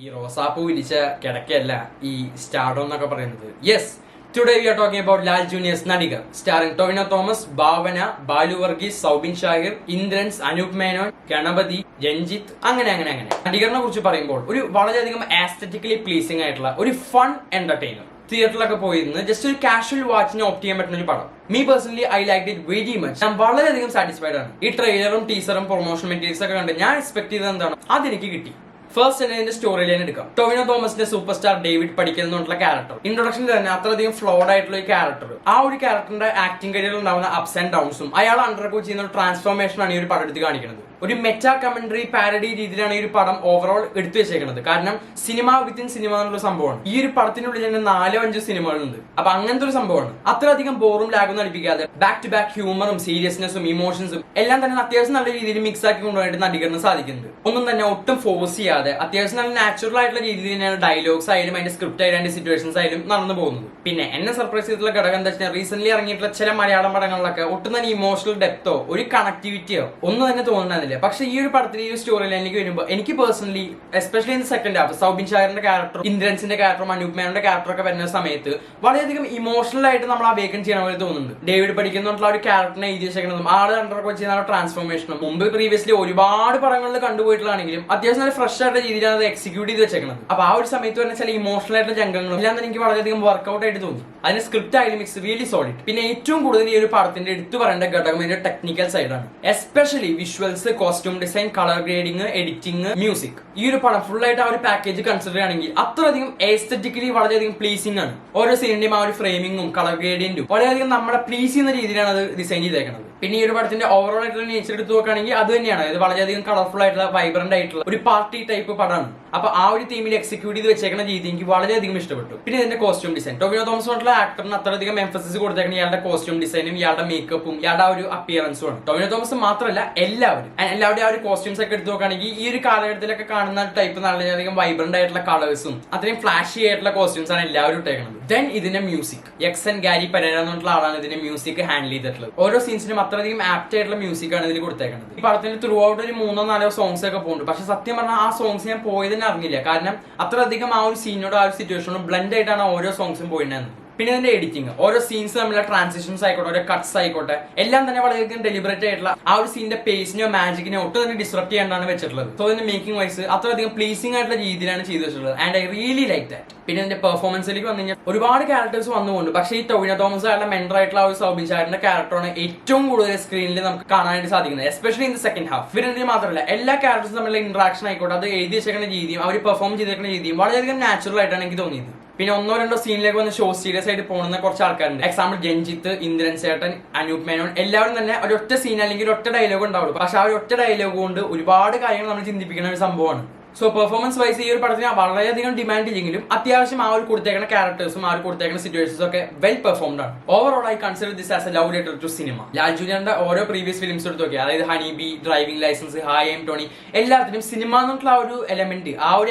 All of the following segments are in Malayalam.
ഈ റോസാപ്പൂ വിരിച്ച കിടക്കയല്ല ഈ സ്റ്റാർഡം എന്നൊക്കെ പറയുന്നത്. Yes, today we are talking about Lal junior's Nadikar starring Tovino Thomas, Bhavana, Balu Varghese, Soubin Shahir, Indrans, Anoop Menon, Ganapathi, Ranjith, അങ്ങനെ നടികറിനെ കുറിച്ച് പറയുമ്പോൾ ഒരു വളരെയധികം ആസ്തറ്റിക്കലി പ്ലീസിംഗ് ആയിട്ടുള്ള ഒരു ഫൺ എന്റർടൈനർ. തിയേറ്ററിലൊക്കെ പോയിരുന്ന് ജസ്റ്റ് ഒരു കാഷ്വൽ വാച്ചിന് ഓപ്റ്റ് ചെയ്യാൻ പറ്റുന്ന ഒരു പടം. Me personally I like it very much. ഞാൻ വളരെയധികം സാറ്റിസ്ഫൈഡ് ആണ്. ഈ ട്രെയിലറും ടീസറും പ്രൊമോഷൻ മെറ്റീരിയൽസ് ഒക്കെ കണ്ട് ഞാൻ എക്സ്പെക്ട് ചെയ്തത് എന്താണോ അതെനിക്ക് കിട്ടി. ഫസ്റ്റ് തന്നെ ഇതിന്റെ സ്റ്റോറി ലൈൻ എടുക്കാം. ടൊവിനോ തോമസിന്റെ സൂപ്പർ സ്റ്റാർ ഡേവിഡ് പഠിക്കൽ എന്നുള്ള ക്യാരക്ടർ ഇൻട്രൊഡക്ഷനിൽ തന്നെ അത്രയധികം ഫ്ലോഡ് ആയിട്ടുള്ള ഒരു ക്യാരക്ടർ. ആ ഒരു ക്യാരക്ടറിന്റെ ആക്ടിംഗ് കരിയറിൽ ഉണ്ടാവുന്ന അപ്സ് ആൻഡ് ഡൗൺസും അയാൾ അണ്ടർഗോ ചെയ്യുന്ന ഒരു ട്രാൻസ്ഫോർമേഷൻ ആണ് ഈ ഒരു പടം എടുത്ത് കാണിക്കുന്നത്. ഒരു മെറ്റാ കമന്ററി പാരഡി രീതിയിലാണ് ഈ ഒരു പടം ഓവറോൾ എടുത്തു വെച്ചേക്കുന്നത്. കാരണം സിനിമ വിത്തിൻ സിനിമ എന്നുള്ള സംഭവമാണ്. ഈ ഒരു പടത്തിനുള്ളിൽ തന്നെ 4-5 സിനിമകളുണ്ട്. അപ്പൊ അങ്ങനത്തെ ഒരു സംഭവമാണ്. അത്രയധികം ബോറും ലാഗും നടിപ്പിക്കാതെ ബാക്ക് ടു ബാക്ക് ഹ്യൂമറും സീരിയസ്നെസ്സും ഇമോഷൻസും എല്ലാം തന്നെ അത്യാവശ്യം നല്ല രീതിയിൽ മിക്സ് ആക്കി കൊണ്ടുപോയിട്ട് നടികറിന് സാധിക്കുന്നുണ്ട്. ഒന്നും തന്നെ ഒട്ടും ഫോഴ്സ് ചെയ്യാതെ അത്യാവശ്യം നല്ല നാച്ചുറൽ ആയിട്ടുള്ള രീതിയിൽ തന്നെയാണ് ഡയലോഗ്സ് ആയാലും അതിന്റെ സ്ക്രിപ്റ്റ് ആയാലും അതിന്റെ സിറ്റുവേഷൻസ് ആയാലും നടന്നു പോകുന്നത്. പിന്നെ എന്നെ സർപ്രൈസ് ചെയ്തിട്ടുള്ള ഘടകം എന്താ വെച്ചാൽ റീസെന്റ് ഇറങ്ങിയിട്ടുള്ള ചില മലയാളം പടങ്ങളിലൊക്കെ ഒട്ടും തന്നെ ഇമോഷണൽ ഡെപ്തോ ഒരു കണക്ടിവിറ്റിയോ ഒന്നും തന്നെ തോന്നുന്നില്ല. പക്ഷെ ഈ ഒരു പടത്തിൽ ഈ ഒരു സ്റ്റോറി ലൈനിലേക്ക് വരുമ്പോൾ എനിക്ക് personally especially in second half Soubin ഷാഹിറിന്റെ ക്യാരക്ടർ, ഇന്ദ്രൻസിന്റെ ക്യാരക്ടറും അനൂപ് മേനോന്റെ ക്യാരക്ടറൊക്കെ വരുന്ന സമയത്ത് വളരെയധികം ഇമോഷണൽ ആയിട്ട് നമ്മൾ അവേക്കൺ ചെയ്യണ പോലെ തോന്നുന്നുണ്ട്. ഡേവിഡ് പഠിക്കുന്നുള്ള ഒരു ക്യാരക്ടറിനെ എഴുതി വെച്ചേക്കുന്നതും ആള് അണ്ടർഗോ ചെയ്യുന്ന ട്രാൻസ്ഫോർമേഷനും മുമ്പ് പ്രീവിയസ്ലി ഒരുപാട് പടങ്ങളിൽ കണ്ടുപോയിട്ടുള്ളതാണെങ്കിലും അത്യാവശ്യം നല്ല ഫ്രഷ് ആയിട്ട് രീതിയിലാണ് അത് എക്സിക്യൂട്ട് ചെയ്ത് വെച്ചേക്കുന്നത്. അപ്പൊ ആ ഒരു സമയത്ത് തന്നെ ചില ഇമോഷണൽ ആയിട്ടുള്ള ജംഗങ്ങളും എല്ലാം തന്നെ എനിക്ക് വളരെയധികം വർക്ക്ഔട്ട് ആയിട്ട് തോന്നി. അതിന് സ്ക്രിപ്റ്റ് ആയാലും മിക്സ് റിയലി സോളിഡ്. പിന്നെ ഏറ്റവും കൂടുതൽ ഈ ഒരു പടത്തിന്റെ എടുത്തു പറയേണ്ട ഘടകം ഇതിന്റെ ടെക്നിക്കൽ സൈഡാണ്. Especially visuals, costume design, colour grading, editing, music. ഈ ഒരു പടം ഫുൾ ആയിട്ട് ആ ഒരു പാക്കേജ് കൺസിഡർ ചെയ്യുകയാണെങ്കിൽ അത്രയധികം എസ്തെറ്റിക്കലി വളരെയധികം പ്ലീസിംഗ് ആണ്. ഓരോ സീനിന്റെയും ആ ഒരു ഫ്രെയിമിംഗും കളർ ഗ്രേഡിയന്റും വളരെയധികം നമ്മളെ പ്ലീസ് ചെയ്യുന്ന രീതിയിലാണ് അത് ഡിസൈൻ ചെയ്തേക്കുന്നത്. പിന്നെ ഈ ഒരു പടത്തിന്റെ ഓവറോൾ ആയിട്ടുള്ള നേച്ചർ എടുത്ത് നോക്കുകയാണെങ്കിൽ അത് തന്നെയാണ്. ഇത് വളരെയധികം കളർഫുൾ ആയിട്ടുള്ള വൈബ്രന്റ് ആയിട്ടുള്ള ഒരു പാർട്ടി ടൈപ്പ് പടമാണ്. അപ്പൊ ആ ഒരു തീമിൽ എക്സിക്യൂട്ട് ചെയ്ത് വെച്ചേക്കുന്ന രീതി എനിക്ക് വളരെയധികം ഇഷ്ടപ്പെട്ടു. പിന്നെ ഇതിന്റെ കോസ്റ്റ്യൂം ഡിസൈൻ, ടൊവിനോ തോമസ് പറഞ്ഞിട്ടുള്ള ആക്ടറിന് അത്രയധികം എംഫസിസ് കൊടുത്തേക്കുന്ന ഇയാളുടെ കോസ്റ്റ്യൂം ഡിസൈനും ഇയാളുടെ മേക്കപ്പും ഇയാളുടെ ആ ഒരു അപ്പിയറൻസും ആണ്. ടൊവിനോ തോമസ് മാത്രമല്ല എല്ലാവരും ആ ഒരു കോസ്റ്റ്യൂംസ് ഒക്കെ എടുത്ത് നോക്കുകയാണെങ്കിൽ ഈ ഒരു കാലഘട്ടത്തിലൊക്കെ കാണുന്ന ടൈപ്പ് വളരെയധികം വൈബ്രന്റ് ആയിട്ടുള്ള കളേഴ്സും അത്രയും ഫ്ലാഷി ആയിട്ടുള്ള കോസ്റ്റ്യൂംസ് ആണ് എല്ലാവരും ഇട്ടേക്കുന്നത്. ദെൻ ഇതിന്റെ മ്യൂസിക്, എക്സൻ ഗാരി പെരേര എന്നുള്ള ആളാണ് ഇതിന്റെ മ്യൂസിക് ഹാൻഡിൽ ചെയ്തിട്ടുള്ളത്. ഓരോ സീൻസിനും അത്രയധികം ആപ്റ്റ് ആയിട്ടുള്ള മ്യൂസിക് ആണ് ഇതിൽ കൊടുത്തേക്കുന്നത്. ഈ പടത്തിന് ത്രൂ ഔട്ട് ഒരു 3-4 സോങ്സ് ഒക്കെ പോകുന്നുണ്ട്. പക്ഷെ സത്യം പറഞ്ഞാൽ ആ സോങ്സ് ഞാൻ പോയതിനെ അറിഞ്ഞില്ല. കാരണം അത്രയധികം ആ ഒരു സീനോട് ആ ഒരു സിറ്റുവേഷനോട് ബ്ലെൻഡ് ആയിട്ടാണ് ഓരോ സോങ്സും പോയിട്ടുണ്ടായിരുന്നത്. പിന്നെ ഇതിന്റെ എഡിറ്റിംഗ്, ഓരോ സീൻസ് തമ്മിലുള്ള ട്രാൻസിഷൻസ് ആയിക്കോട്ടെ, ഓരോ കട്ട്സ് ആയിക്കോട്ടെ, എല്ലാം തന്നെ വളരെയധികം ഡെലിബറേറ്റ് ആയിട്ടുള്ള ആ ഒരു സീനിന്റെ പേസിനെയോ മാജിക്കിനെയോ ഒട്ടും തന്നെ ഡിസ്റപ്റ്റ് ചെയ്യാണ്ടാണ് വെച്ചിട്ടുള്ളത്. സോ ഇതിന്റെ മേക്കിംഗ് വൈസ് അത്രയധികം പ്ലീസിംഗ് ആയിട്ടുള്ള രീതിയിലാണ് ചെയ്തു വെച്ചിട്ടുള്ളത്. And I really like that. പിന്നെ ഇതിന്റെ പെർഫോമൻസിലേക്ക് വന്നു കഴിഞ്ഞാൽ ഒരുപാട് ക്യാരക്ടേഴ്സ് വന്നുകൊണ്ട് പക്ഷേ ഈ ടൊവിനോ തോമസ് ആയിട്ടുള്ള മെന്റർ ആയിട്ടുള്ള ഒരു സൗബിൻ ഷാഹിറിന്റെ ക്യാരക്ടറാണ് ഏറ്റവും കൂടുതൽ സ്ക്രീനിൽ നമുക്ക് കാണാനായിട്ട് സാധിക്കുന്നത്. Especially in the second half. ഇവരെന്തിന് മാത്രമല്ല എല്ലാ ക്യാരക്ടേഴ്സും തമ്മിലുള്ള ഇന്ററാക്ഷൻ ആയിക്കോട്ടെ, അത് എഴുതി വെച്ചേക്കുന്ന രീതിയും അവർ പെർഫോം ചെയ്തേക്കുന്ന രീതിയും വളരെയധികം നാച്ചുറൽ ആയിട്ടാണ് എനിക്ക് തോന്നിയത്. പിന്നെ 1-2 സീനിലേക്ക് വന്ന് ഷോ സീരിയസ് ആയിട്ട് പോകുന്ന കുറച്ച് ആൾക്കാരുണ്ട്. എക്സാമ്പിൾ രഞ്ജിത്ത്, ഇന്ദ്രൻ ചേട്ടൻ, അനൂപ് മേനോൻ, എല്ലാവരും തന്നെ ഒരൊറ്റ സീൻ അല്ലെങ്കിൽ ഒറ്റ ഡയലോഗ് ഉണ്ടാവുള്ളൂ. പക്ഷെ ആ ഒരു ഒറ്റ ഡയലോഗ് കൊണ്ട് ഒരുപാട് കാര്യങ്ങൾ നമ്മൾ ചിന്തിപ്പിക്കുന്ന ഒരു സംഭവമാണ്. സോ പെർഫോമൻസ് വൈസ് ഈ ഒരു പടത്തിന് വളരെയധികം ഡിമാൻഡ് ഇല്ലെങ്കിലും അത്യാവശ്യം ആ ഒരു കൊടുത്തേക്കുന്ന ക്യാരക്ടേഴ്സും ആ ഒരു കൊടുത്തേക്കുന്ന സിറ്റുവേഷൻസും ഒക്കെ വെൽ പെർഫോംഡ് ആണ്. Overall I consider this as a love letter to cinema. Lal ജൂനിയറിന്റെ ഓരോ പ്രീവിയസ് ഫിലിംസ് എടുത്ത് നോക്കി, അതായത് honey bee, driving licence, hi I'm Tony, എല്ലാത്തിനും സിനിമ എന്നുള്ള ആ ഒരു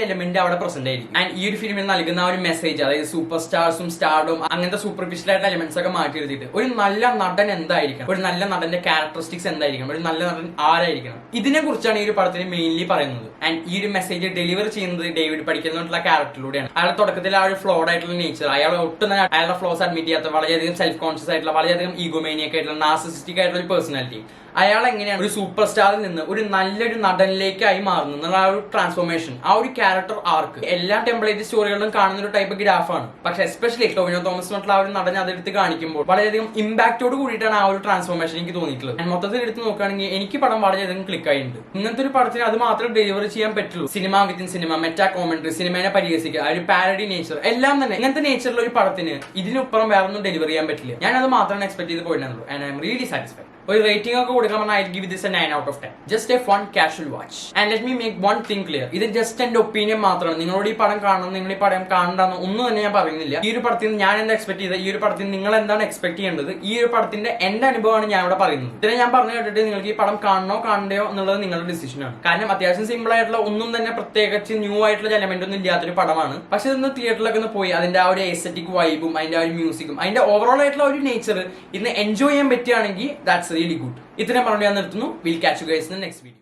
എലമെന്റ് അവിടെ പ്രസന്റ് ആയിരിക്കും. ആൻഡ് ഈ ഒരു ഫിലിമിൽ നൽകുന്ന ആ ഒരു മെസ്സേജ്, അതായത് സൂപ്പർ സ്റ്റാർസും സ്റ്റാർഡും അങ്ങനത്തെ സൂപ്പർഫിഷ്യൽ ആയിട്ടുള്ള എലമെന്റ്സ് ഒക്കെ മാറ്റി എടുത്തിട്ട് ഒരു നല്ല നടൻ എന്തായിരിക്കണം, ഒരു നല്ല നടന്റെ ക്യാരക്ടറിസ്റ്റിക്സ് എന്തായിരിക്കണം, ഒരു നല്ല നടൻ ആരായിരിക്കണം, ഇതിനെ കുറിച്ചാണ് ഈ ഒരു പടത്തിന് മെയിൻലി പറയുന്നത്. ആൻഡ് ഈ ഒരു മെസ്സേജ് ഡെലിവർ ചെയ്യുന്നത് ഡേവിഡ് പഠിക്കുന്നുള്ള ക്യാരക്ടറിലൂടെയാണ്. അയാളുടെ തുടക്കത്തിൽ ആ ഒരു ഫ്ലോഡ് ആയിട്ടുള്ള നേച്ചർ, അയാൾ ഒട്ടും തന്നെ അയാളുടെ ഫ്ലോസ് അഡ്മിറ്റ് ചെയ്യാത്ത വളരെയധികം സെൽഫ് കോൺഷ്യസ് ആയിട്ടുള്ള വളരെയധികം ഈഗോമേനിയൊക്കെ ആയിട്ടുള്ള നാർസിസ്റ്റിക് ആയിട്ടുള്ള ഒരു പേഴ്സണാലിറ്റി, അയാൾ എങ്ങനെയാണ് ഒരു സൂപ്പർ സ്റ്റാറിൽ നിന്ന് ഒരു നല്ലൊരു നടനിലേക്കായി മാറുന്നത് എന്നുള്ള ആ ഒരു ട്രാൻസ്ഫോർമേഷൻ, ആ ഒരു ക്യാരക്ടർ ആർക്ക് എല്ലാ ടെംപ്ലേറ്റ് സ്റ്റോറികളിലും കാണുന്ന ഒരു ടൈപ്പ് ഗ്രാഫാണ്. പക്ഷെ എസ്പെഷ്യലി ടൊവിനോ തോമസ് ആ ഒരു നടൻ അതെടുത്ത് കാണിക്കുമ്പോൾ വളരെയധികം ഇമ്പാക്റ്റോട് കൂടിയിട്ടാണ് ആ ഒരു ട്രാൻസ്ഫോർമേഷൻ എനിക്ക് തോന്നിയിട്ടുള്ളത്. മൊത്തത്തിൽ എടുത്ത് നോക്കുകയാണെങ്കിൽ എനിക്ക് പടം വളരെയധികം ക്ലിക്ക് ആയിട്ടുണ്ട്. ഇങ്ങനത്തെ ഒരു പടത്തിന് അത് മാത്രമേ ഡെലിവർ ചെയ്യാൻ പറ്റുള്ളൂ. സിനിമ വിത്തിൻ സിനിമ, മെറ്റാ കോമെന്ററി, സിനിമയെ പരിഹസിക്കുക, ഒരു പാരഡി നേച്ചർ, എല്ലാം തന്നെ ഇങ്ങനത്തെ നേച്ചറിലുള്ള ഒരു പടത്തിന് ഇതിനപ്പുറം വേറെ ഒന്നും ഡെലിവർ ചെയ്യാൻ പറ്റില്ല. ഞാൻ അത് മാത്രമാണ് എക്സ്പെക്ട് ചെയ്ത് പോയിട്ടുള്ളൂ. And I am really satisfied. ഒരു റേറ്റിംഗ് ഒക്കെ കൊടുക്കണം, I give this A 9 out of 10. Just A fun casual watch. And let me make one thing clear, ഇത് ജസ്റ്റ് എന്റെ ഒപ്പീനിയൻ മാത്രമാണ്. നിങ്ങളോട് ഈ പടം കാണണം, നിങ്ങൾ ഈ പടം കാണണ്ടെന്ന് ഒന്നും തന്നെ ഞാൻ പറയുന്നില്ല. ഈ ഒരു പടത്തിൽ ഞാൻ എന്താ എക്സ്പെക്ട് ചെയ്തത്, ഈ ഒരു പടത്തിൽ നിങ്ങൾ എന്താണ് എക്സ്പെക്ട് ചെയ്യേണ്ടത്, ഈ ഒരു പടത്തിന്റെ എന്റെ അനുഭവമാണ് ഞാൻ ഇവിടെ പറയുന്നത്. ഇതിനെ ഞാൻ പറഞ്ഞു കേട്ടിട്ട് നിങ്ങൾക്ക് ഈ പടം കാണണോ കാണണ്ടയോ എന്നുള്ളത് നിങ്ങളുടെ ഡിസിഷനാണ്. കാരണം അത്യാവശ്യം സിമ്പിൾ ആയിട്ടുള്ള ഒന്നും തന്നെ പ്രത്യേകിച്ച് ന്യൂ ആയിട്ടുള്ള എലമെന്റ് ഒന്നും ഇല്ലാത്തൊരു പടമാണ്. പക്ഷെ ഇന്ന് തിയേറ്ററിലൊക്കെ ഒന്ന് പോയി അതിന്റെ ആ ഒരു എസ്തെറ്റിക് വൈബും അതിന്റെ ആ ഒരു മ്യൂസിക്കും അതിന്റെ ഓവറോൾ ആയിട്ടുള്ള ഒരു നേച്ചർ ഇന്ന് എൻജോയ് ചെയ്യാൻ പറ്റുകയാണെങ്കിൽ ദാറ്റ്സ് റിയലി ഗുഡ്. ഇത്രയും പറഞ്ഞു ഞാൻ നിർത്തുന്നു. Will catch you guys in the next video.